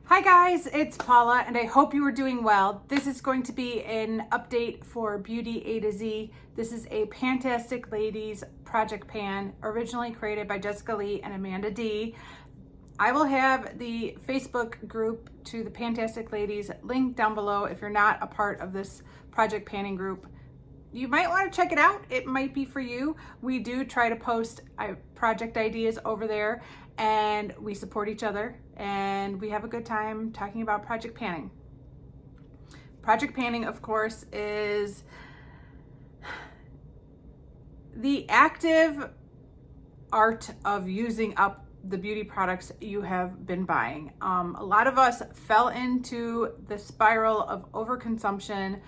Hi guys, it's Paula and I hope you are doing well. This is going to be an update for Beauty A to Z. This is a Pantastic Ladies project pan originally created by Jessica Lee and Amanda D. I will have the Facebook group to the Pantastic Ladies linked down below. If you're not a part of this project panning group, you might want to check it out. It might be for you. We do try to post project ideas over there and we support each other and we have a good time talking about project panning. Project panning, of course, is the active art of using up the beauty products you have been buying. A lot of us fell into the spiral of overconsumption.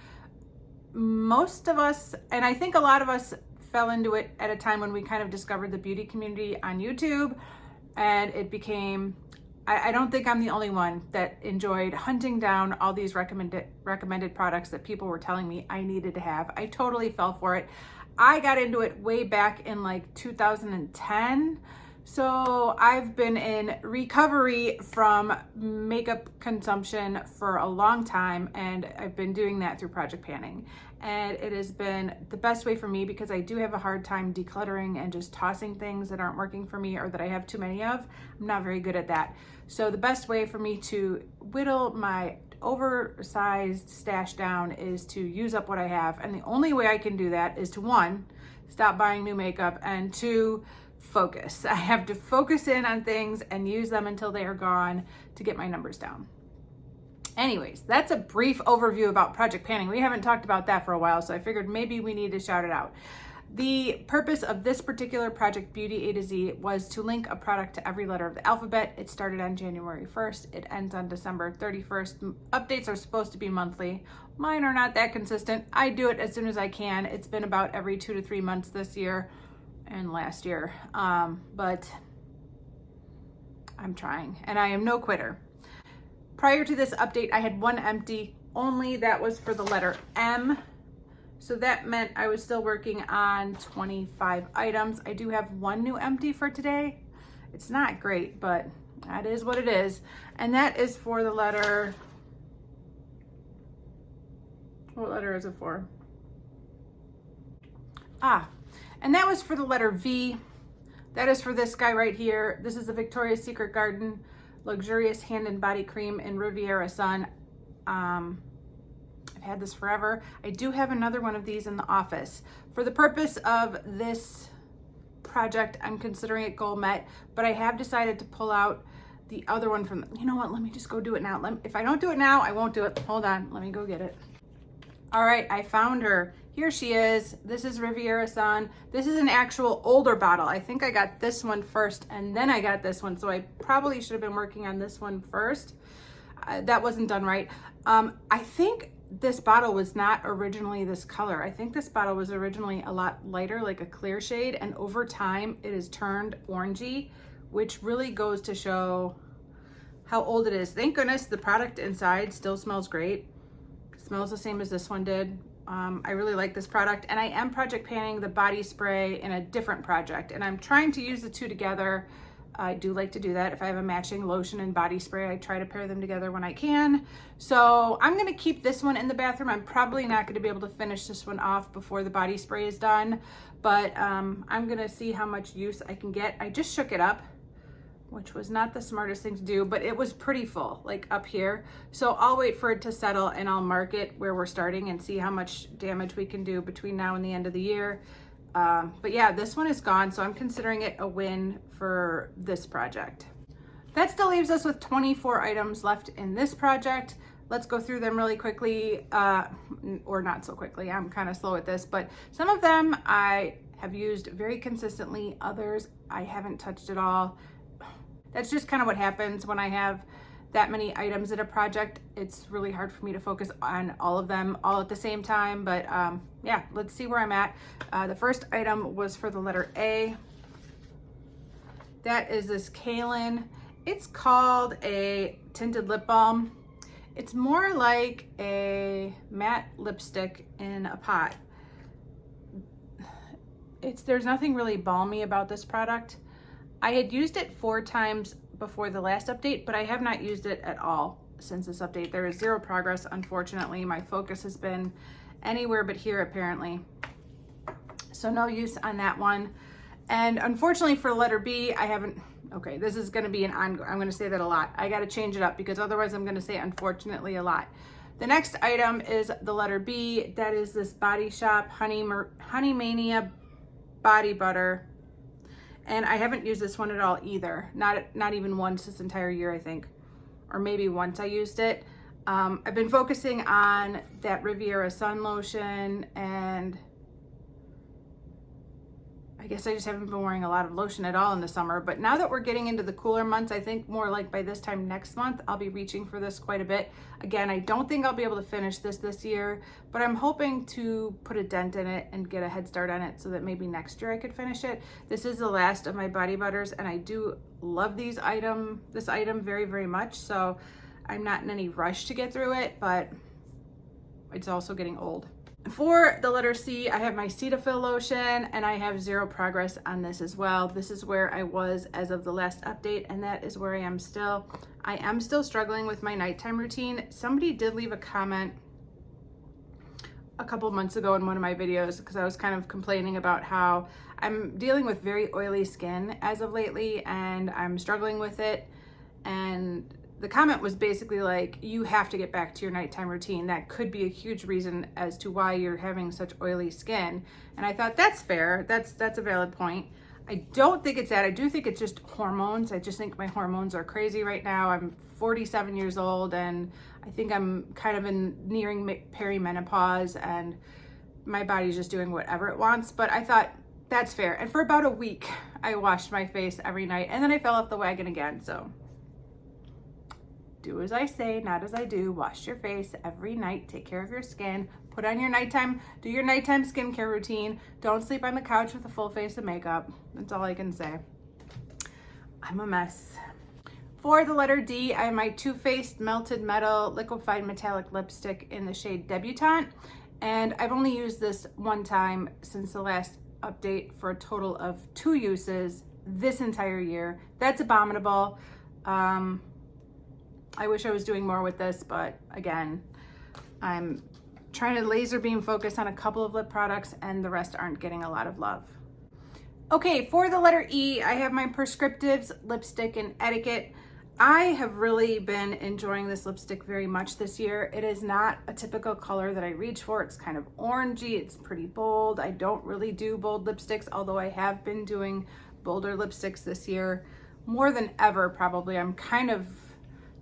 Most of us, and I think a lot of us, fell into it at a time when we kind of discovered the beauty community on YouTube, and it became, I don't think I'm the only one that enjoyed hunting down all these recommended products that people were telling me I needed to have. I totally fell for it. I got into it way back in like 2010. So I've been in recovery from makeup consumption for a long time, and I've been doing that through project panning. And it has been the best way for me because I do have a hard time decluttering and just tossing things that aren't working for me or that I have too many of. I'm not very good at that. So the best way for me to whittle my oversized stash down is to use up what I have. And the only way I can do that is to, one, stop buying new makeup, and two, focus. I have to focus in on things and use them until they are gone to get my numbers down. Anyways, that's a brief overview about project panning. We haven't talked about that for a while, so I figured maybe we need to shout it out. The purpose of this particular project, Beauty A to Z, was to link a product to every letter of the alphabet. It started on January 1st. It ends on December 31st. Updates are supposed to be monthly. Mine are not that consistent. I do it as soon as I can. It's been about every 2 to 3 months this year and last year, but I'm trying, and I am no quitter. Prior to this update, I had one empty only. That was for the letter M. So that meant I was still working on 25 items. I do have one new empty for today. It's not great, but that is what it is. And that is for the letter, what letter is it for? And that was for the letter V. That is for this guy right here. This is the Victoria's Secret Garden Luxurious Hand and Body Cream in Riviera Sun. I've had this forever. I do have another one of these in the office. For the purpose of this project, I'm considering it goal met, but I have decided to pull out the other one from, you know what, let me just go do it now. If I don't do it now, I won't do it. Hold on, let me go get it. All right, I found her. Here she is. This is Riviera Sun. This is an actual older bottle. I think I got this one first and then I got this one. So I probably should have been working on this one first. That wasn't done right. I think this bottle was not originally this color. I think this bottle was originally a lot lighter, like a clear shade. And over time it has turned orangey, which really goes to show how old it is. Thank goodness the product inside still smells great. Smells the same as this one did. I really like this product, and I am project panning the body spray in a different project, and I'm trying to use the two together. I do like to do that. If I have a matching lotion and body spray, I try to pair them together when I can. So I'm gonna keep this one in the bathroom. I'm probably not gonna be able to finish this one off before the body spray is done, but I'm gonna see how much use I can get. I just shook it up, which was not the smartest thing to do, but it was pretty full, like up here. So I'll wait for it to settle and I'll mark it where we're starting and see how much damage we can do between now and the end of the year. But yeah, this one is gone, so I'm considering it a win for this project. That still leaves us with 24 items left in this project. Let's go through them really quickly, or not so quickly. I'm kind of slow at this, but some of them I have used very consistently. Others I haven't touched at all. That's just kind of what happens when I have that many items in a project. It's really hard for me to focus on all of them all at the same time, but yeah, let's see where I'm at. The first item was for the letter A. That is this Kaylin. It's called a tinted lip balm. It's more like a matte lipstick in a pot. There's nothing really balmy about this product. I had used it 4 times before the last update, but I have not used it at all since this update. There is zero progress, unfortunately. My focus has been anywhere but here, apparently. So no use on that one. And unfortunately for letter B, I haven't, okay, this is gonna be I'm gonna say that a lot. I gotta change it up because otherwise I'm gonna say unfortunately a lot. The next item is the letter B. That is this Body Shop Honey Mania Body Butter. And I haven't used this one at all either. Not even once this entire year, I think. Or maybe once I used it. I've been focusing on that Riviera Sun Lotion, and I guess I just haven't been wearing a lot of lotion at all in the summer. But now that we're getting into the cooler months, I think more like by this time next month, I'll be reaching for this quite a bit. Again, I don't think I'll be able to finish this year, but I'm hoping to put a dent in it and get a head start on it so that maybe next year I could finish it. This is the last of my body butters, and I do love this item very, very much. So I'm not in any rush to get through it, but it's also getting old. For the letter C, I have my Cetaphil lotion, and I have zero progress on this as well. This is where I was as of the last update, and that is where I am still. I am still struggling with my nighttime routine. Somebody did leave a comment a couple months ago in one of my videos because I was kind of complaining about how I'm dealing with very oily skin as of lately, and I'm struggling with it. And the comment was basically like, you have to get back to your nighttime routine. That could be a huge reason as to why you're having such oily skin. And I thought that's fair. That's a valid point. I don't think it's that. I do think it's just hormones. I just think my hormones are crazy right now. I'm 47 years old, and I think I'm kind of nearing perimenopause, and my body's just doing whatever it wants. But I thought that's fair. And for about a week, I washed my face every night, and then I fell off the wagon again. So do as I say, not as I do. Wash your face every night. Take care of your skin. Put on your nighttime, do your nighttime skincare routine. Don't sleep on the couch with a full face of makeup. That's all I can say. I'm a mess. For the letter D, I have my Too Faced Melted Metal Liquefied Metallic Lipstick in the shade Debutante. And I've only used this one time since the last update for a total of 2 uses this entire year. That's abominable. I wish I was doing more with this, but again, I'm trying to laser beam focus on a couple of lip products, and the rest aren't getting a lot of love. Okay, for the letter E, I have my Prescriptives Lipstick in Etiquette. I have really been enjoying this lipstick very much this year. It is not a typical color that I reach for. It's kind of orangey. It's pretty bold. I don't really do bold lipsticks, although I have been doing bolder lipsticks this year. More than ever, probably. I'm kind of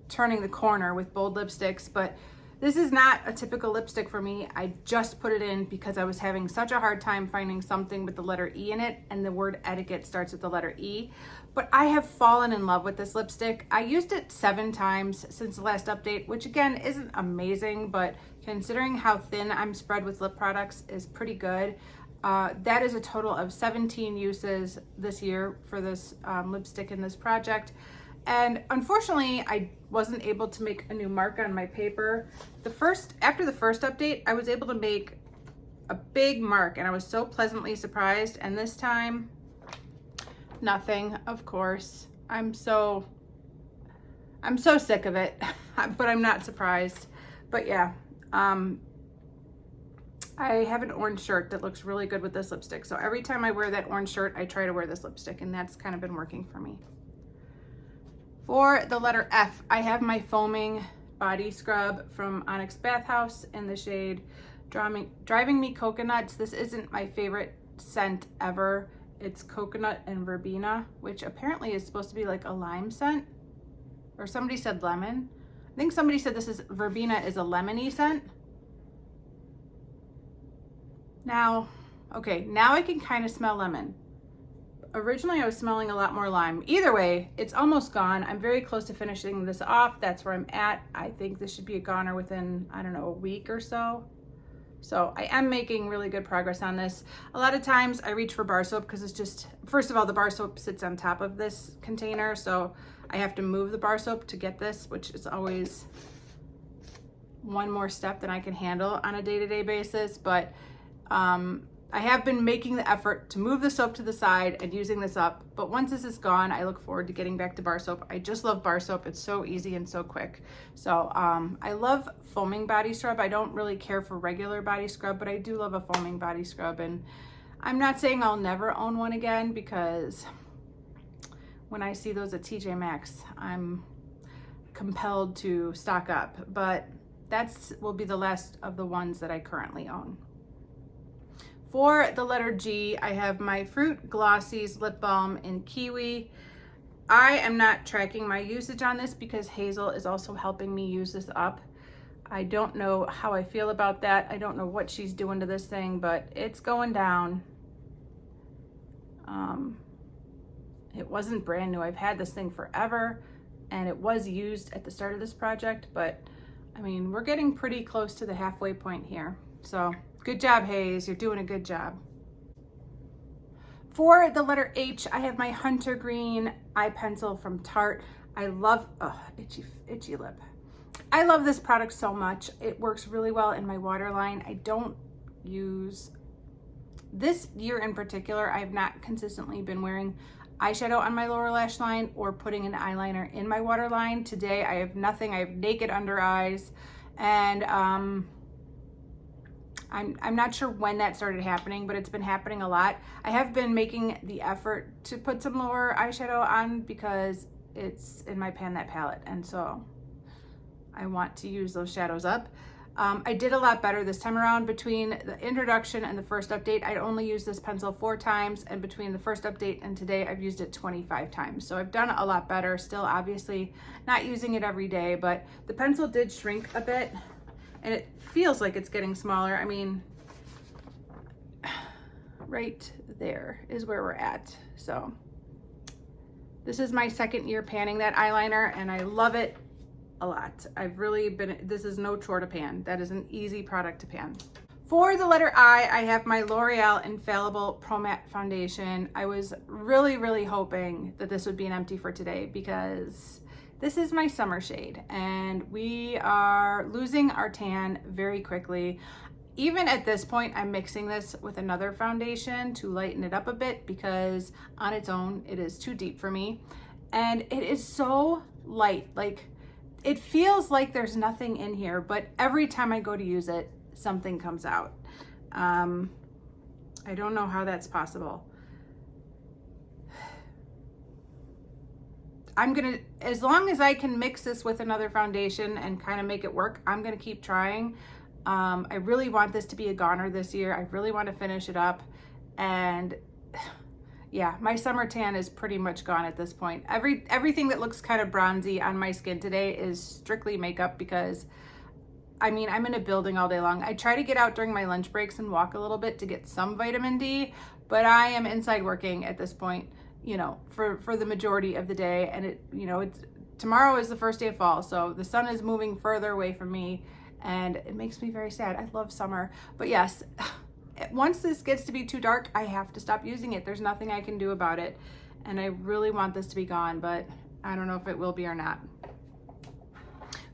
turning the corner with bold lipsticks, but this is not a typical lipstick for me. I just put it in because I was having such a hard time finding something with the letter E in it, and the word etiquette starts with the letter E. But I have fallen in love with this lipstick. I used it 7 times since the last update, which again isn't amazing, but considering how thin I'm spread with lip products is pretty good. That is a total of 17 uses this year for this lipstick in this project. And unfortunately, I wasn't able to make a new mark on my paper. After the first update, I was able to make a big mark, and I was so pleasantly surprised. And this time, nothing, of course. I'm so sick of it, but I'm not surprised. But yeah, I have an orange shirt that looks really good with this lipstick. So every time I wear that orange shirt, I try to wear this lipstick, and that's kind of been working for me. For the letter F, I have my foaming body scrub from Onyx Bathhouse in the shade Driving Me Coconuts. This isn't my favorite scent ever. It's coconut and verbena, which apparently is supposed to be like a lime scent. Or somebody said lemon. I think somebody said verbena is a lemony scent. Now I can kind of smell lemon. Originally I was smelling a lot more lime. Either way, it's almost gone. I'm very close to finishing this off. That's where I'm at. I think this should be a goner within, I don't know, a week or so. So I am making really good progress on this. A lot of times I reach for bar soap because it's just, first of all, the bar soap sits on top of this container. So I have to move the bar soap to get this, which is always one more step than I can handle on a day-to-day basis. But I have been making the effort to move the soap to the side and using this up, but once this is gone, I look forward to getting back to bar soap. I just love bar soap. It's so easy and so quick. So I love foaming body scrub. I don't really care for regular body scrub, but I do love a foaming body scrub. And I'm not saying I'll never own one again, because when I see those at TJ Maxx, I'm compelled to stock up, but that's will be the last of the ones that I currently own. For the letter G, I have my Fruit Glossies Lip Balm in Kiwi. I am not tracking my usage on this because Hazel is also helping me use this up. I don't know how I feel about that. I don't know what she's doing to this thing, but it's going down. It wasn't brand new. I've had this thing forever, and it was used at the start of this project, but I mean, we're getting pretty close to the halfway point here. So good job, Hayes. You're doing a good job. For the letter H, I have my Hunter Green eye pencil from Tarte. I love, itchy lip. I love this product so much. It works really well in my waterline. I don't use, this year in particular, I have not consistently been wearing eyeshadow on my lower lash line or putting an eyeliner in my waterline. Today I have nothing. I have naked under eyes, and I'm not sure when that started happening, but it's been happening a lot. I have been making the effort to put some lower eyeshadow on because it's in my Pan That palette, and so I want to use those shadows up. I did a lot better this time around. Between the introduction and the first update, I only used this pencil 4 times, and between the first update and today, I've used it 25 times. So I've done a lot better. Still, obviously, not using it every day, but the pencil did shrink a bit, and it feels like it's getting smaller. I mean, right there is where we're at. So this is my second year panning that eyeliner, and I love it a lot. I've really been, this is no chore to pan. That is an easy product to pan. For the letter I have my L'Oreal Infallible Pro Matte Foundation. I was really hoping that this would be an empty for today because this is my summer shade, and we are losing our tan very quickly. Even at this point, I'm mixing this with another foundation to lighten it up a bit because on its own, it is too deep for me. And it is so light, like, it feels like there's nothing in here, but every time I go to use it, something comes out. I don't know how that's possible. I'm gonna, as long as I can mix this with another foundation and kind of make it work, I'm gonna keep trying. I really want this to be a goner this year. I really want to finish it up, and yeah, my summer tan is pretty much gone at this point. Everything that looks kind of bronzy on my skin today is strictly makeup because, I mean, I'm in a building all day long. I try to get out during my lunch breaks and walk a little bit to get some vitamin D, but I am inside working at this point, you know, for the majority of the day. And it, you know, tomorrow is the first day of fall, so the sun is moving further away from me, and it makes me very sad. I love summer, but yes, once this gets to be too dark, I have to stop using it. There's nothing I can do about it. And I really want this to be gone, but I don't know if it will be or not.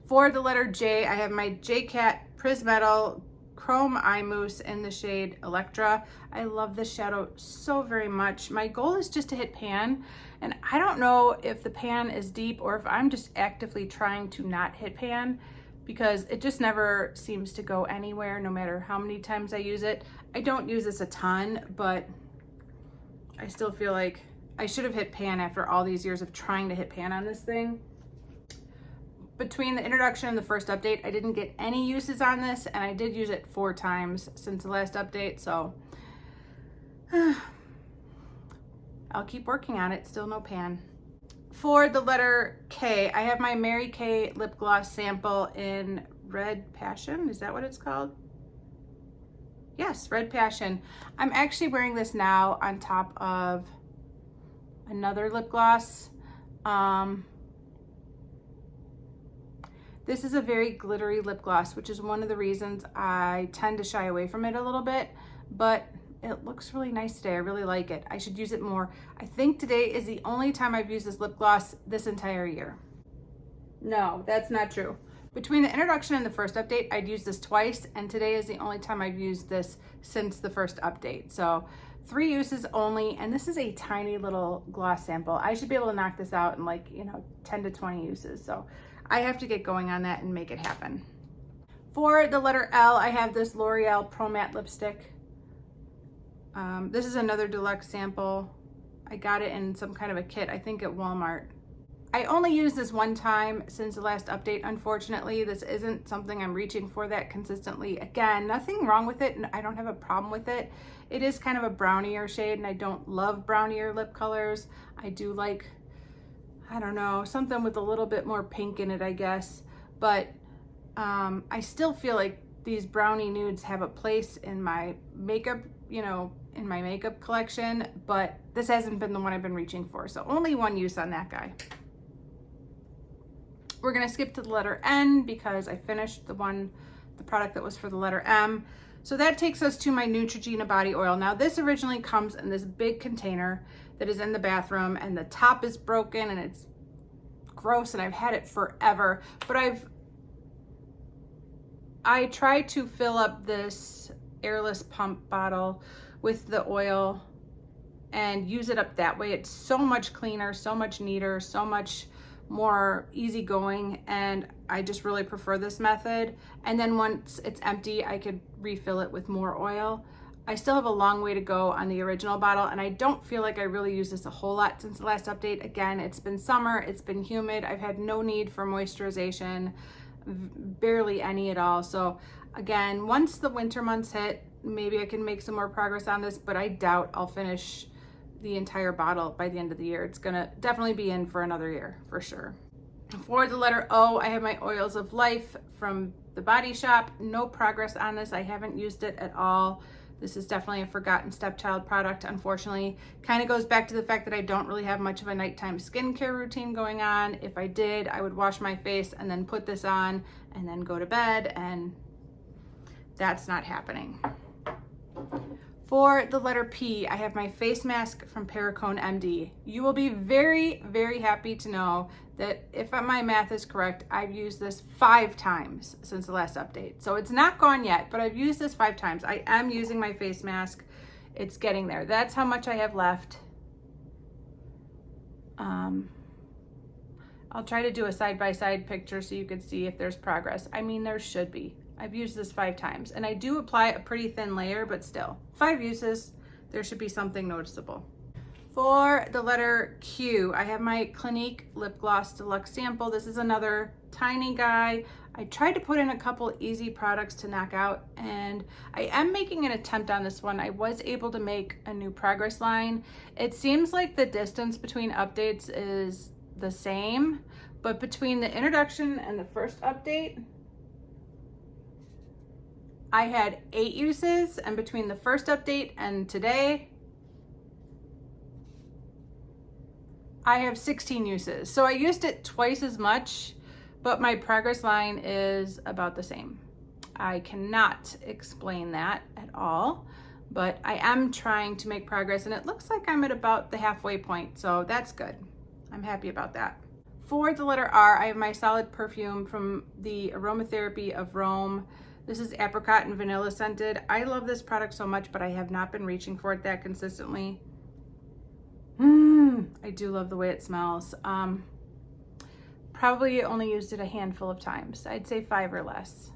For the letter J, I have my JCat Prismetal Chrome Eye Mousse in the shade Electra. I love this shadow so very much. My goal is just to hit pan, and I don't know if the pan is deep or if I'm just actively trying to not hit pan, because it just never seems to go anywhere no matter how many times I use it. I don't use this a ton, but I still feel like I should have hit pan after all these years of trying to hit pan on this thing. Between the introduction and the first update, I didn't get any uses on this, and I did use it 4 times since the last update, so I'll keep working on it. Still no pan. For the letter K, I have my Mary Kay lip gloss sample in Red Passion. Is that what it's called? Yes, Red Passion. I'm actually wearing this now on top of another lip gloss. This is a very glittery lip gloss, which is one of the reasons I tend to shy away from it a little bit, but it looks really nice today. I really like it. I should use it more. I think today is the only time I've used this lip gloss this entire year. No, that's not true. Between the introduction and the first update, I'd used this twice, and today is the only time I've used this since the first update. So 3 uses only, and this is a tiny little gloss sample. I should be able to knock this out in like, 10 to 20 uses. So I have to get going on that and make it happen. For the letter L, I have this L'Oreal Pro Matte lipstick. This is another deluxe sample. I got it in some kind of a kit, I think at Walmart. I only used this one time since the last update, unfortunately. This isn't something I'm reaching for that consistently. Again, nothing wrong with it, and I don't have a problem with it. It is kind of a brownier shade, and I don't love brownier lip colors. I do like, I don't know, something with a little bit more pink in it, I guess. But I still feel like these brownie nudes have a place in my makeup, in my makeup collection, but this hasn't been the one I've been reaching for. So only one use on that guy. We're gonna skip to the letter N because I finished the product that was for the letter M. So that takes us to my Neutrogena body oil. Now this originally comes in this big container that is in the bathroom, and the top is broken and it's gross, and I've had it forever. But I tried to fill up this airless pump bottle with the oil and use it up that way. It's so much cleaner, so much neater, so much more easygoing, and I just really prefer this method. And then once it's empty, I could refill it with more oil. I still have a long way to go on the original bottle, and I don't feel like I really use this a whole lot since the last update. Again, it's been summer, it's been humid, I've had no need for moisturization, barely any at all. So again, once the winter months hit, maybe I can make some more progress on this, but I doubt I'll finish the entire bottle by the end of the year. It's gonna definitely be in for another year for sure. For the letter O, I have my Oils of Life from the Body Shop. No progress on this. I haven't used it at all. This is definitely a forgotten stepchild product, unfortunately. Kind of goes back to the fact that I don't really have much of a nighttime skincare routine going on. If I did, I would wash my face and then put this on and then go to bed, and that's not happening. For the letter P, I have my face mask from Perricone MD. You will be very, very happy to know that if my math is correct, I've used this 5 times since the last update. So it's not gone yet, but I've used this 5 times. I am using my face mask. It's getting there. That's how much I have left. I'll try to do a side-by-side picture so you can see if there's progress. I mean, there should be. I've used this 5 times, and I do apply a pretty thin layer, but still, 5 uses, there should be something noticeable. For the letter Q, I have my Clinique Lip Gloss Deluxe sample. This is another tiny guy. I tried to put in a couple easy products to knock out, and I am making an attempt on this one. I was able to make a new progress line. It seems like the distance between updates is the same, but between the introduction and the first update, I had 8 uses, and between the first update and today, I have 16 uses. So I used it twice as much, but my progress line is about the same. I cannot explain that at all, but I am trying to make progress, and it looks like I'm at about the halfway point, so that's good. I'm happy about that. For the letter R, I have my solid perfume from the Aromatherapy of Rome. This is apricot and vanilla scented. I love this product so much, but I have not been reaching for it that consistently. I do love the way it smells. Probably only used it a handful of times. I'd say 5 or less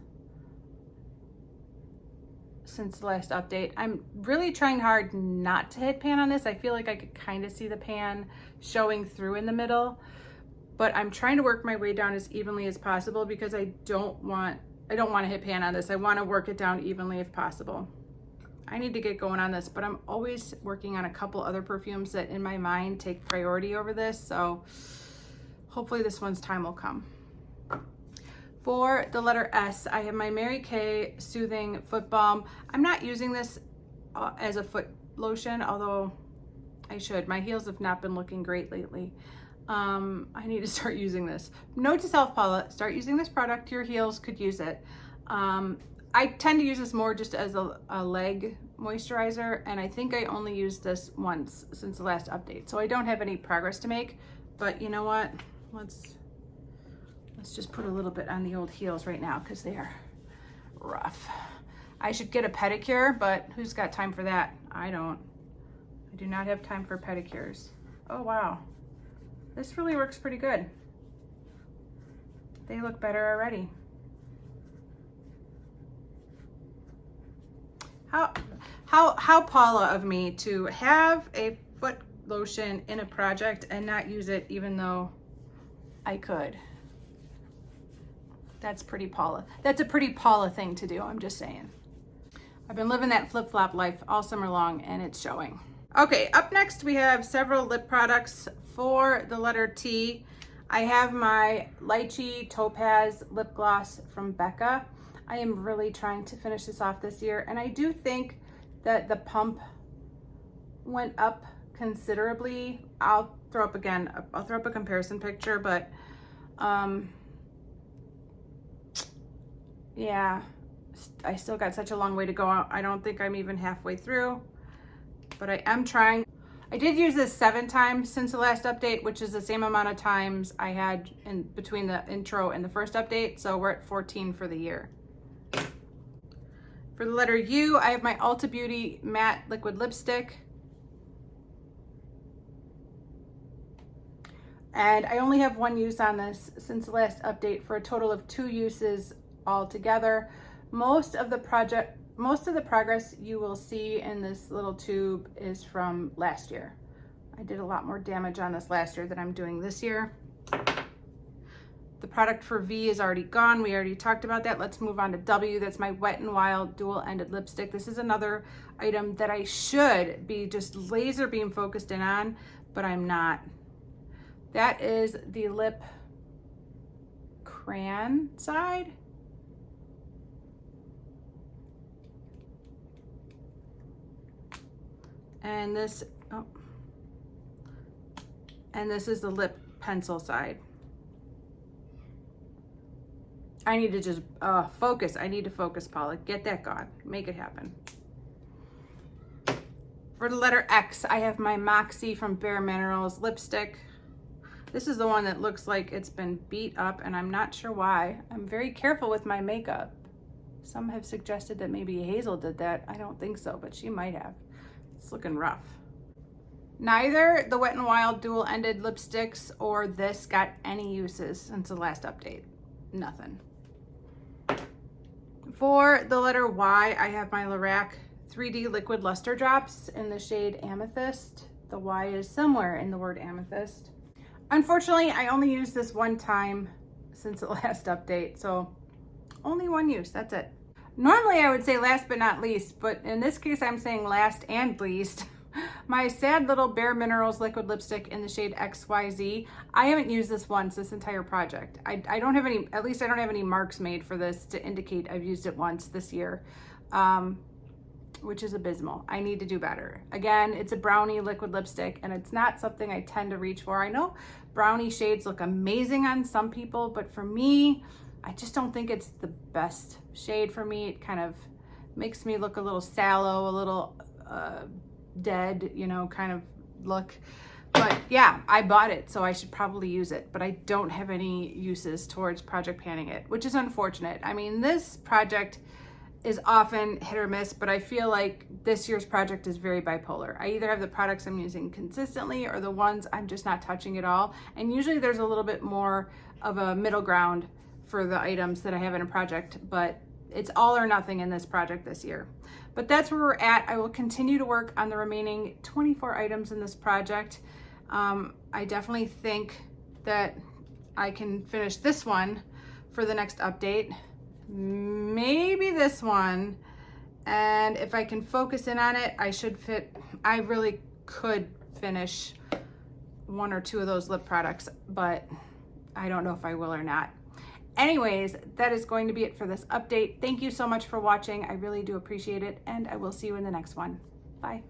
since the last update. I'm really trying hard not to hit pan on this. I feel like I could kind of see the pan showing through in the middle, but I'm trying to work my way down as evenly as possible because I don't want to hit pan on this. I want to work it down evenly if possible. I need to get going on this, but I'm always working on a couple other perfumes that in my mind take priority over this, so hopefully this one's time will come. For the letter S, I have my Mary Kay Soothing Foot Balm. I'm not using this as a foot lotion, although I should. My heels have not been looking great lately. I need to start using this. Note to self, Paula, start using this product. Your heels could use it. I tend to use this more just as a leg moisturizer, and I think I only used this once since the last update. So I don't have any progress to make, but you know what? Let's Let's just put a little bit on the old heels right now because they are rough. I should get a pedicure, but who's got time for that? I don't. I do not have time for pedicures. Oh, wow. This really works pretty good. They look better already. How Paula of me to have a foot lotion in a project and not use it even though I could. That's pretty Paula. That's a pretty Paula thing to do, I'm just saying. I've been living that flip-flop life all summer long and it's showing. Okay, up next we have several lip products for the letter T. I have my Lychee Topaz lip gloss from Becca. I am really trying to finish this off this year, and I do think that the pump went up considerably. I'll throw up a comparison picture, but yeah, I still got such a long way to go. I don't think I'm even halfway through, but I am trying. I did use this 7 times since the last update, which is the same amount of times I had in between the intro and the first update, so we're at 14 for the year. For the letter U, I have my Ulta Beauty Matte Liquid Lipstick. And I only have 1 use on this since the last update for a total of 2 uses altogether. Most of the progress you will see in this little tube is from last year. I did a lot more damage on this last year than I'm doing this year. The product for V is already gone. We already talked about that. Let's move on to W. That's my Wet n Wild dual-ended lipstick. This is another item that I should be just laser beam focused in on, but I'm not. That is the lip crayon side. And this, and this is the lip pencil side. I need to just focus. I need to focus, Paula. Get that gone. Make it happen. For the letter X, I have my Moxie from Bare Minerals lipstick. This is the one that looks like it's been beat up, and I'm not sure why. I'm very careful with my makeup. Some have suggested that maybe Hazel did that. I don't think so, but she might have. It's looking rough. Neither the Wet n Wild dual-ended lipsticks or this got any uses since the last update. Nothing. For the letter Y, I have my Lorac 3D Liquid Luster Drops in the shade Amethyst. The Y is somewhere in the word amethyst. Unfortunately, I only used this 1 time since the last update, so only 1 use, that's it. Normally I would say last but not least, but in this case I'm saying last and least. My sad little Bare Minerals liquid lipstick in the shade XYZ. I haven't used this once this entire project. I don't have any, at least I don't have any marks made for this to indicate I've used it once this year, which is abysmal. I need to do better. Again, it's a brownie liquid lipstick and it's not something I tend to reach for. I know brownie shades look amazing on some people, but for me, I just don't think it's the best shade for me. It kind of makes me look a little sallow, a little dead, you know, kind of look. But yeah, I bought it, so I should probably use it, but I don't have any uses towards project panning it, which is unfortunate. I mean, this project is often hit or miss, but I feel like this year's project is very bipolar. I either have the products I'm using consistently or the ones I'm just not touching at all. And usually there's a little bit more of a middle ground for the items that I have in a project, but it's all or nothing in this project this year. But that's where we're at. I will continue to work on the remaining 24 items in this project. I definitely think that I can finish this one for the next update, maybe this one, and if I can focus in on it, I really could finish 1 or 2 of those lip products, but I don't know if I will or not. Anyways, that is going to be it for this update. Thank you so much for watching. I really do appreciate it, and I will see you in the next one. Bye.